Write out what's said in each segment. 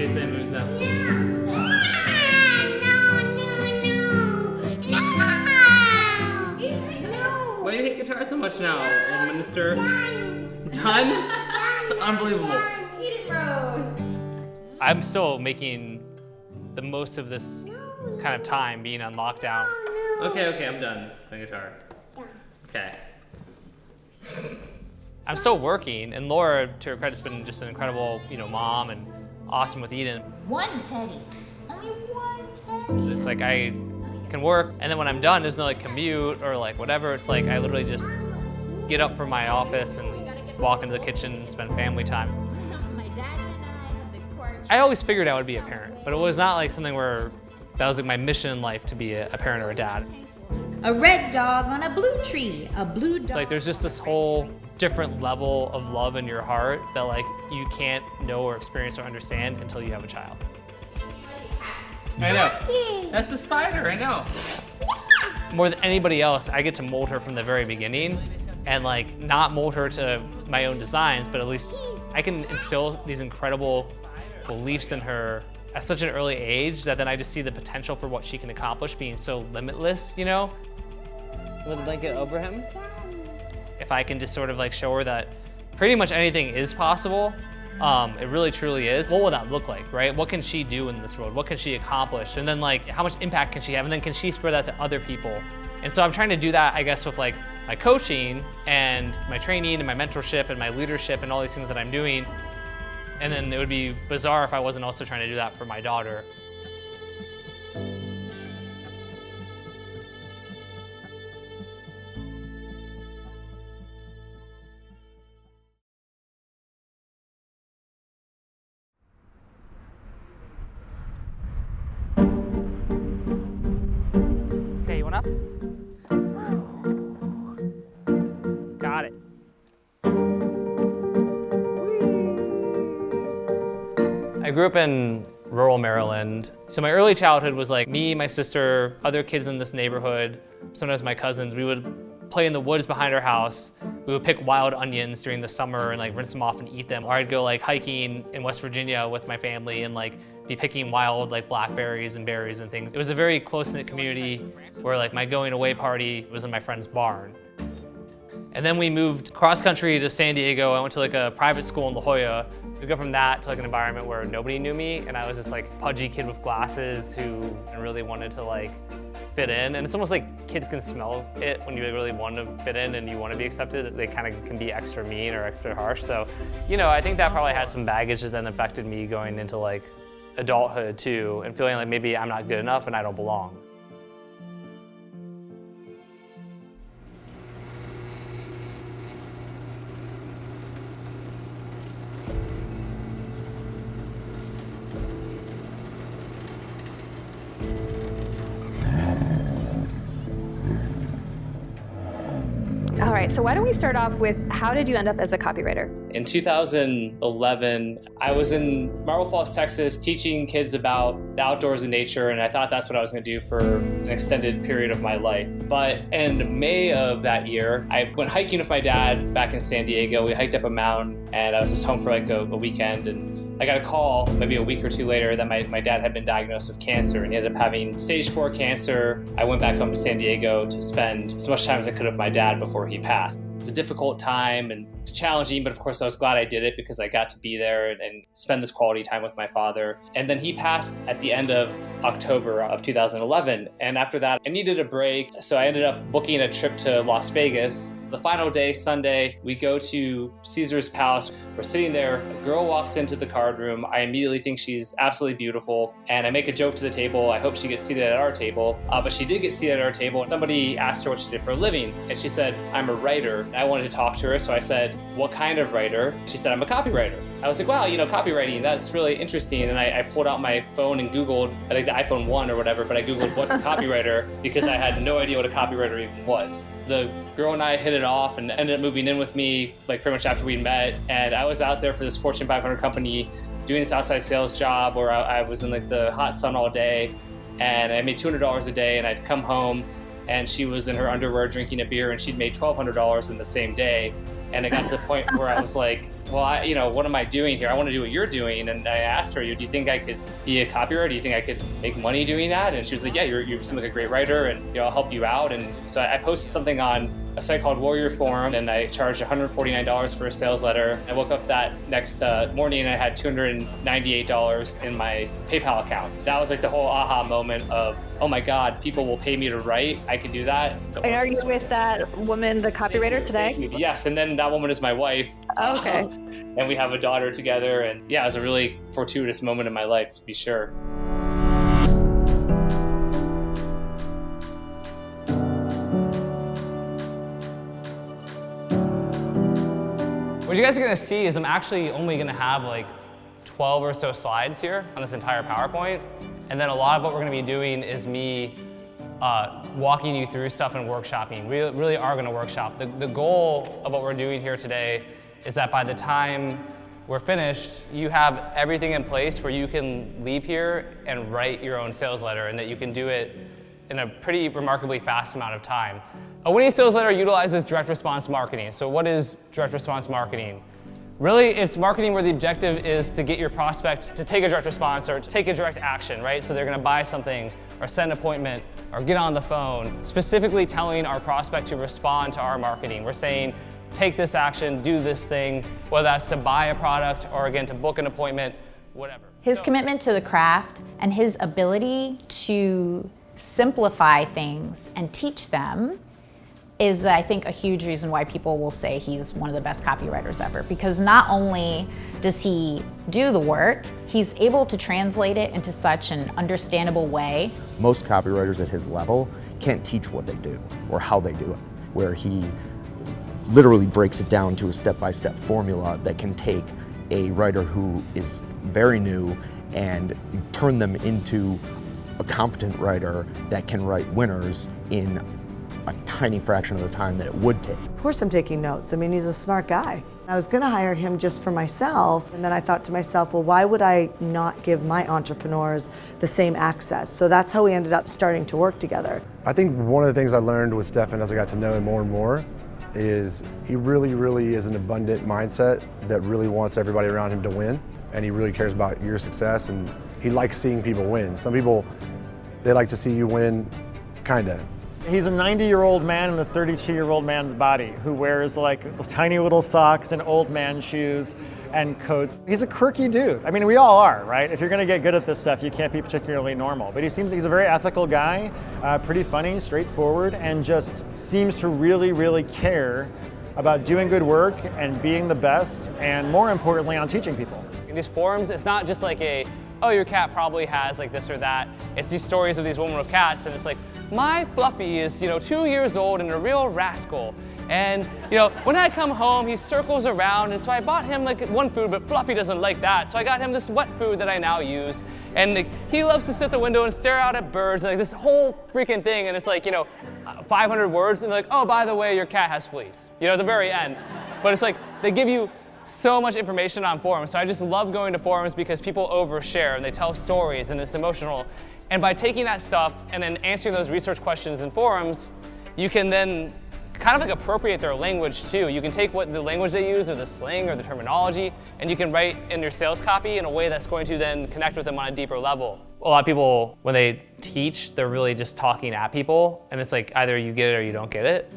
the same moves now. Why do you hate guitar so much now, old minister? Done? It's unbelievable. I'm still making the most of this kind of time being on lockdown. Okay, I'm done playing guitar. Okay. I'm still working, and Laura, to her credit, has been just an incredible, mom and awesome with Eden. One teddy. Only one teddy. It's like I can work, and then when I'm done, there's no commute or whatever. It's like I literally just get up from my office and walk into the kitchen and spend family time. My dad and I have the porch. I always figured I would be a parent, but it was not something where that was my mission in life to be a parent or a dad. A red dog on a blue tree. A blue dog. It's there's just this whole different level of love in your heart that you can't know or experience or understand until you have a child. I know. That's the spider, I know. More than anybody else, I get to mold her from the very beginning and not mold her to my own designs, but at least I can instill these incredible beliefs in her at such an early age that then I just see the potential for what she can accomplish being so limitless, With a blanket over him. If I can just sort of show her that pretty much anything is possible, it really truly is, what will that look like, right? What can she do in this world? What can she accomplish? And then how much impact can she have? And then can she spread that to other people? And so I'm trying to do that, I guess, with my coaching and my training and my mentorship and my leadership and all these things that I'm doing. And then it would be bizarre if I wasn't also trying to do that for my daughter. Okay, you want up? Got it. I grew up in rural Maryland. So my early childhood was me, my sister, other kids in this neighborhood, sometimes my cousins. We would play in the woods behind our house. We would pick wild onions during the summer and rinse them off and eat them. Or I'd go hiking in West Virginia with my family and be picking wild blackberries and berries and things. It was a very close-knit community where my going away party was in my friend's barn. And then we moved cross country to San Diego. I went to a private school in La Jolla. We go from that to an environment where nobody knew me, and I was this pudgy kid with glasses who really wanted to fit in. And it's almost kids can smell it when you really want to fit in and you want to be accepted. They kind of can be extra mean or extra harsh. So, I think that probably had some baggage that then affected me going into adulthood too, and feeling maybe I'm not good enough and I don't belong. All right, so why don't we start off with how did you end up as a copywriter? In 2011, I was in Marble Falls, Texas, teaching kids about the outdoors and nature, and I thought that's what I was going to do for an extended period of my life. But in May of that year, I went hiking with my dad back in San Diego. We hiked up a mountain, and I was just home for a weekend, and I got a call maybe a week or two later that my dad had been diagnosed with cancer, and he ended up having stage 4 cancer. I went back home to San Diego to spend as much time as I could with my dad before he passed. It was a difficult time and challenging, but of course I was glad I did it because I got to be there and spend this quality time with my father. And then he passed at the end of October of 2011. And after that, I needed a break. So I ended up booking a trip to Las Vegas. The final day, Sunday, we go to Caesar's Palace. We're sitting there. A girl walks into the card room. I immediately think she's absolutely beautiful. And I make a joke to the table. I hope she gets seated at our table. But she did get seated at our table. Somebody asked her what she did for a living. And she said, I'm a writer. I wanted to talk to her. So I said, what kind of writer? She said, I'm a copywriter. I was like, wow, copywriting, that's really interesting. And I pulled out my phone and Googled, I think the iPhone 1 or whatever, but I Googled what's a copywriter because I had no idea what a copywriter even was. The girl and I hit it off and ended up moving in with me pretty much after we met. And I was out there for this Fortune 500 company doing this outside sales job where I was in the hot sun all day, and I made $200 a day, and I'd come home and she was in her underwear drinking a beer and she'd made $1,200 in the same day. And it got to the point where I was like, well, what am I doing here? I want to do what you're doing. And I asked her, do you think I could be a copywriter? Do you think I could make money doing that? And she was like, yeah, you seem like a great writer, and I'll help you out. And so I posted something on a site called Warrior Forum, and I charged $149 for a sales letter. I woke up that next morning and I had $298 in my PayPal account. So that was like the whole aha moment of, oh my God, people will pay me to write. I can do that. And are you with that woman, the copywriter, today? Yes, and then that woman is my wife. Oh, okay. And we have a daughter together, and yeah, it was a really fortuitous moment in my life, to be sure. What you guys are gonna see is I'm actually only gonna have like 12 or so slides here on this entire PowerPoint. And then a lot of what we're gonna be doing is me walking you through stuff and workshopping. We really are gonna workshop. The goal of what we're doing here today is that by the time we're finished, you have everything in place where you can leave here and write your own sales letter, and that you can do it in a pretty remarkably fast amount of time. A winning sales letter utilizes direct response marketing. So what is direct response marketing? Really, it's marketing where the objective is to get your prospect to take a direct response or to take a direct action, right? So they're gonna buy something or set an appointment or get on the phone, specifically telling our prospect to respond to our marketing. We're saying, take this action, do this thing, whether that's to buy a product or again, to book an appointment, whatever. His commitment to the craft and his ability to simplify things and teach them is, I think, a huge reason why people will say he's one of the best copywriters ever. Because not only does he do the work, he's able to translate it into such an understandable way. Most copywriters at his level can't teach what they do or how they do it, where he literally breaks it down to a step-by-step formula that can take a writer who is very new and turn them into a competent writer that can write winners in a tiny fraction of the time that it would take. Of course I'm taking notes. I mean, he's a smart guy. I was gonna hire him just for myself, and then I thought to myself, well, why would I not give my entrepreneurs the same access? So that's how we ended up starting to work together. I think one of the things I learned with Stefan as I got to know him more and more is he really is an abundant mindset that really wants everybody around him to win, and he really cares about your success, and he likes seeing people win. Some people, they like to see you win, kinda. He's a 90-year-old man in a 32-year-old man's body who wears like tiny little socks and old man shoes and coats. He's a quirky dude. I mean, we all are, right? If you're gonna get good at this stuff, you can't be particularly normal. But he's a very ethical guy, pretty funny, straightforward, and just seems to really care about doing good work and being the best, and more importantly, on teaching people. In these forums, it's not just like oh, your cat probably has like this or that. It's these stories of these women with cats, and it's like, my Fluffy is, 2 years old and a real rascal. And, when I come home, he circles around, and so I bought him like one food, but Fluffy doesn't like that. So I got him this wet food that I now use. And like, he loves to sit at the window and stare out at birds, and like this whole freaking thing. And it's like, 500 words, and like, oh, by the way, your cat has fleas, at the very end. But it's like, they give you so much information on forums. So I just love going to forums because people overshare and they tell stories and it's emotional. And by taking that stuff and then answering those research questions in forums, you can then kind of like appropriate their language too. You can take what the language they use or the slang or the terminology, and you can write in your sales copy in a way that's going to then connect with them on a deeper level. A lot of people, when they teach, they're really just talking at people, and it's like either you get it or you don't get it.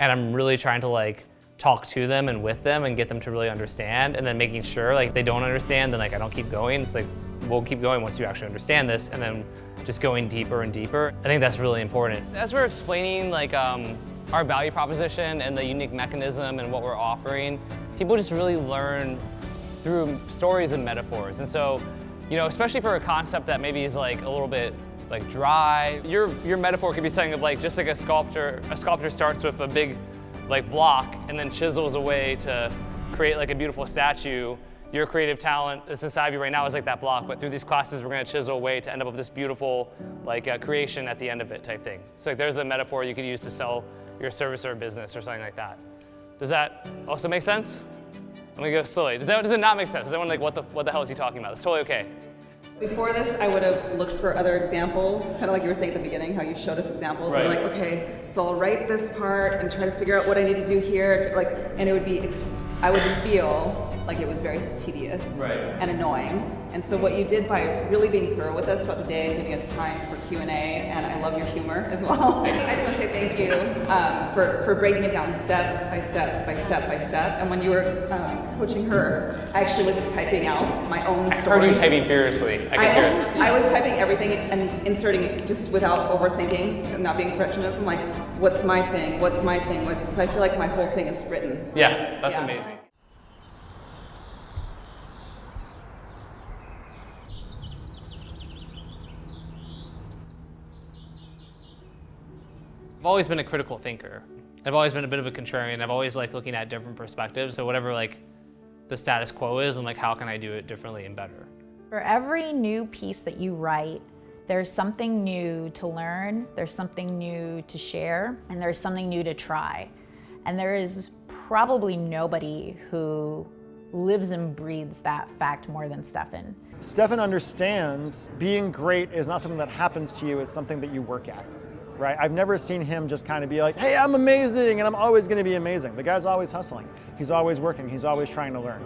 And I'm really trying to like talk to them and with them and get them to really understand, and then making sure like they don't understand, then like I don't keep going. It's like, we'll keep going once you actually understand this, and then just going deeper and deeper. I think that's really important. As we're explaining like our value proposition and the unique mechanism and what we're offering, people just really learn through stories and metaphors. And so, especially for a concept that maybe is like a little bit like dry, your metaphor could be something of like just like a sculptor starts with a big like block and then chisels away to create like a beautiful statue. Your creative talent that's inside of you right now is like that block, but through these classes we're gonna chisel away to end up with this beautiful like creation at the end of it type thing. So like, there's a metaphor you could use to sell your service or business or something like that. Does that also make sense? I'm gonna go slowly. Does it not make sense? Is everyone like, what the hell is he talking about? It's totally okay. Before this, I would have looked for other examples, kind of like you were saying at the beginning, how you showed us examples. Right. And I'm like, okay, so I'll write this part and try to figure out what I need to do here. And it would be, I would feel like it was very tedious and annoying. And so what you did by really being thorough with us throughout the day and giving us time for Q&A, and I love your humor as well. I just want to say thank you for breaking it down step by step by step by step. And when you were coaching her, I actually was typing out my own story. I heard you typing furiously. I can hear it. I was typing everything and inserting it just without overthinking and not being perfectionist. I'm like, what's my thing? What's my thing? So I feel like my whole thing is written. Yeah, that's amazing. I've always been a critical thinker. I've always been a bit of a contrarian. I've always liked looking at different perspectives. So whatever like the status quo is, and like how can I do it differently and better. For every new piece that you write, there's something new to learn, there's something new to share, and there's something new to try. And there is probably nobody who lives and breathes that fact more than Stefan. Stefan understands being great is not something that happens to you, it's something that you work at. Right? I've never seen him just kind of be like, hey, I'm amazing and I'm always going to be amazing. The guy's always hustling. He's always working. He's always trying to learn.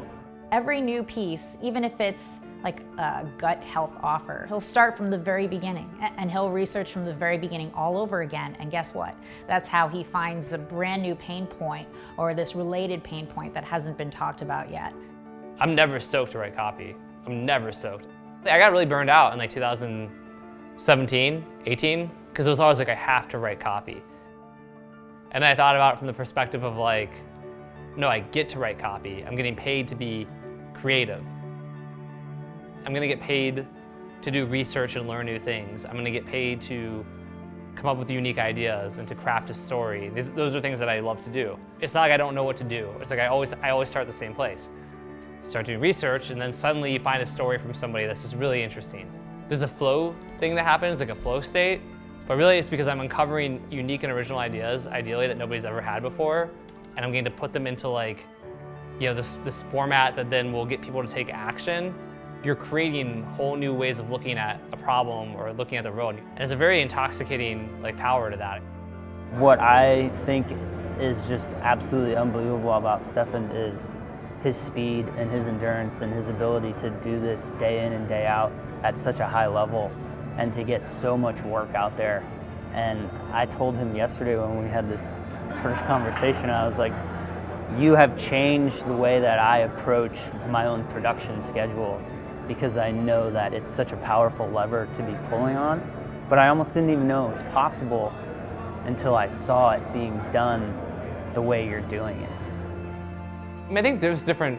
Every new piece, even if it's like a gut health offer, he'll start from the very beginning and he'll research from the very beginning all over again. And guess what? That's how he finds a brand new pain point or this related pain point that hasn't been talked about yet. I'm never stoked to write copy. I'm never stoked. I got really burned out in like 2017, 18. Because it was always like, I have to write copy. And I thought about it from the perspective of like, no, I get to write copy. I'm getting paid to be creative. I'm gonna get paid to do research and learn new things. I'm gonna get paid to come up with unique ideas and to craft a story. Those are things that I love to do. It's not like I don't know what to do. It's like I always start at the same place. Start doing research and then suddenly you find a story from somebody that's just really interesting. There's a flow thing that happens, like a flow state. But really it's because I'm uncovering unique and original ideas, ideally that nobody's ever had before, and I'm going to put them into like, you know, this format that then will get people to take action. You're creating whole new ways of looking at a problem or looking at the road. And there's a very intoxicating like power to that. What I think is just absolutely unbelievable about Stefan is his speed and his endurance and his ability to do this day in and day out at such a high level. And to get so much work out there. And I told him yesterday when we had this first conversation, I was like, you have changed the way that I approach my own production schedule because I know that it's such a powerful lever to be pulling on, but I almost didn't even know it was possible until I saw it being done the way you're doing it. I mean, I think there's different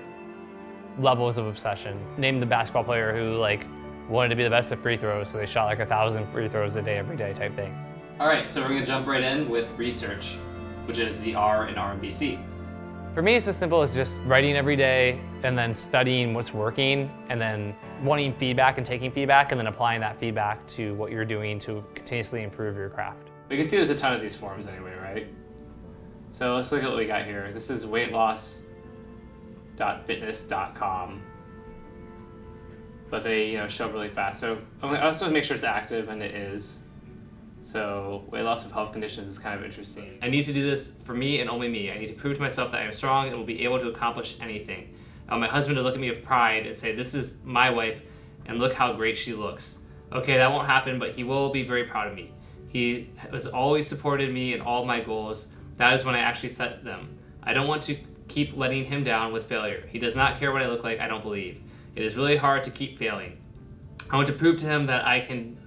levels of obsession. Name the basketball player who like wanted to be the best at free throws, so they shot like 1,000 free throws a day every day type thing. All right, so we're gonna jump right in with research, which is the R in RMBC. For me, it's as simple as just writing every day and then studying what's working and then wanting feedback and taking feedback and then applying that feedback to what you're doing to continuously improve your craft. We can see there's a ton of these forms anyway, right? So let's look at what we got here. This is weightloss.fitness.com. But they show up really fast. So I also want to make sure it's active, and it is. So weight loss of health conditions is kind of interesting. I need to do this for me and only me. I need to prove to myself that I am strong and will be able to accomplish anything. I want my husband to look at me with pride and say, this is my wife, and look how great she looks. Okay, that won't happen, but he will be very proud of me. He has always supported me in all of my goals. That is when I actually set them. I don't want to keep letting him down with failure. He does not care what I look like, I don't believe. It is really hard to keep failing. I want to prove to him that I can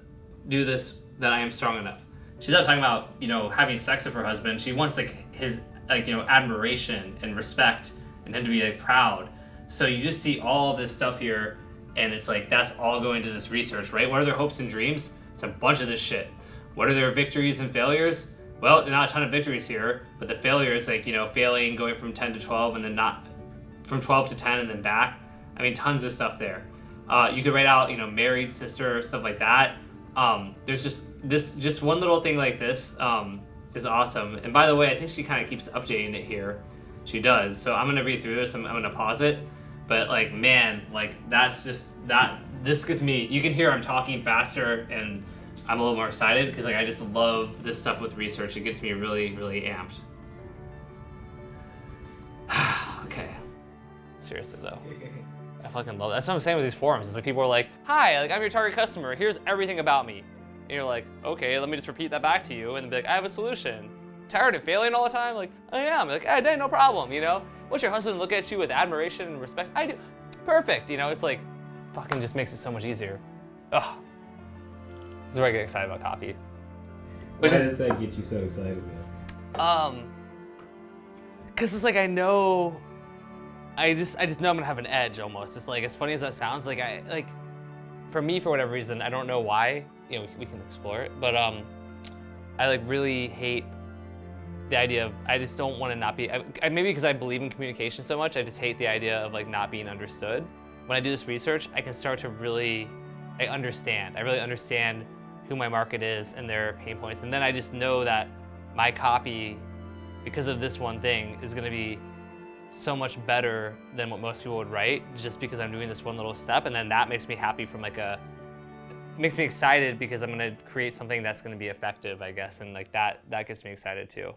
do this, that I am strong enough. She's not talking about, having sex with her husband. She wants his admiration and respect and him to be proud. So you just see all of this stuff here and it's that's all going to this research, right? What are their hopes and dreams? It's a bunch of this shit. What are their victories and failures? Well, not a ton of victories here, but the failures, failing, going from 10 to 12 and then not from 12 to 10 and then back. I mean, tons of stuff there. You could write out, married, sister, stuff like that. There's just one little thing like this is awesome. And by the way, I think she kind of keeps updating it here. She does. So I'm gonna read through this. I'm gonna pause it. But man, that's just this gets me, you can hear I'm talking faster and I'm a little more excited because like I just love this stuff with research. It gets me really, really amped. Okay. Seriously though. I fucking love that. That's what I'm saying with these forums. It's like people are like, hi, like I'm your target customer. Here's everything about me. And you're like, okay, let me just repeat that back to you. And be like, I have a solution. Tired of failing all the time? Like, I am. Like, hey, no problem, you know? What's your husband look at you with admiration and respect? I do. Perfect, you know? It's like, fucking just makes it so much easier. Ugh. This is where I get excited about copy. Why does that get you so excited, man? Cause it's like I know, I just know I'm gonna have an edge almost. It's like, as funny as that sounds, like for me, for whatever reason, I don't know why, you know, we can explore it, but I like really hate the idea of, I just don't want to not be, maybe because I believe in communication so much, I just hate the idea of like not being understood. When I do this research, I can start to really, I really understand who my market is and their pain points. And then I just know that my copy, because of this one thing, is gonna be so much better than what most people would write, just because I'm doing this one little step. And then that makes me happy from like makes me excited because I'm gonna create something that's gonna be effective, I guess. And like that gets me excited too.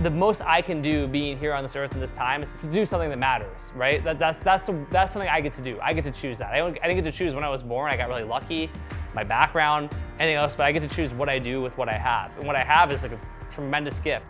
The most I can do being here on this earth in this time is to do something that matters, right? That's something I get to do. I get to choose that. I didn't get to choose when I was born. I got really lucky, my background, anything else, but I get to choose what I do with what I have. And what I have is like a tremendous gift.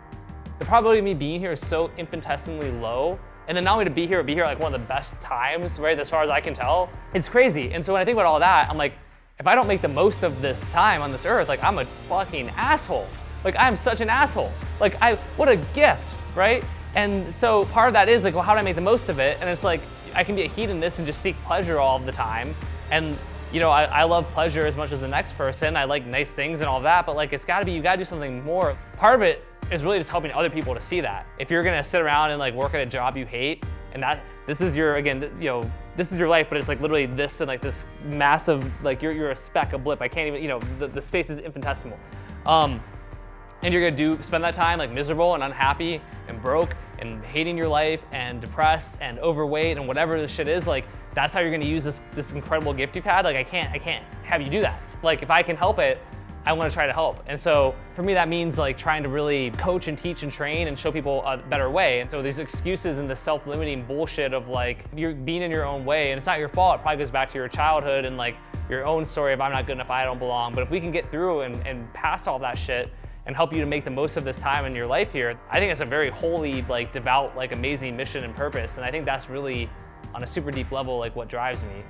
The probability of me being here is so infinitesimally low. And then not only to be here like one of the best times, right, as far as I can tell, it's crazy. And so when I think about all that, I'm like, if I don't make the most of this time on this earth, like I'm a fucking asshole. Like I'm such an asshole. Like what a gift, right? And so part of that is like, well, how do I make the most of it? And it's like, I can be a hedonist and just seek pleasure all of the time. And you know, I love pleasure as much as the next person. I like nice things and all that, but like it's gotta be, you gotta do something more. Part of it is really just helping other people to see that. If you're gonna sit around and like work at a job you hate, and this is your, again, you know, this is your life, but it's like literally this and like this massive, like you're a speck, a blip. I can't even, you know, the space is infinitesimal. And you're gonna spend that time like miserable and unhappy and broke and hating your life and depressed and overweight and whatever this shit is, like that's how you're gonna use this incredible gift you've had. Like I can't have you do that. Like if I can help it, I wanna try to help. And so for me, that means like trying to really coach and teach and train and show people a better way. And so these excuses and the self-limiting bullshit of like, you're being in your own way and it's not your fault. It probably goes back to your childhood and like your own story of I'm not good enough, I don't belong. But if we can get through and past all that shit and help you to make the most of this time in your life here, I think it's a very holy, like devout, like amazing mission and purpose. And I think that's really on a super deep level, like what drives me.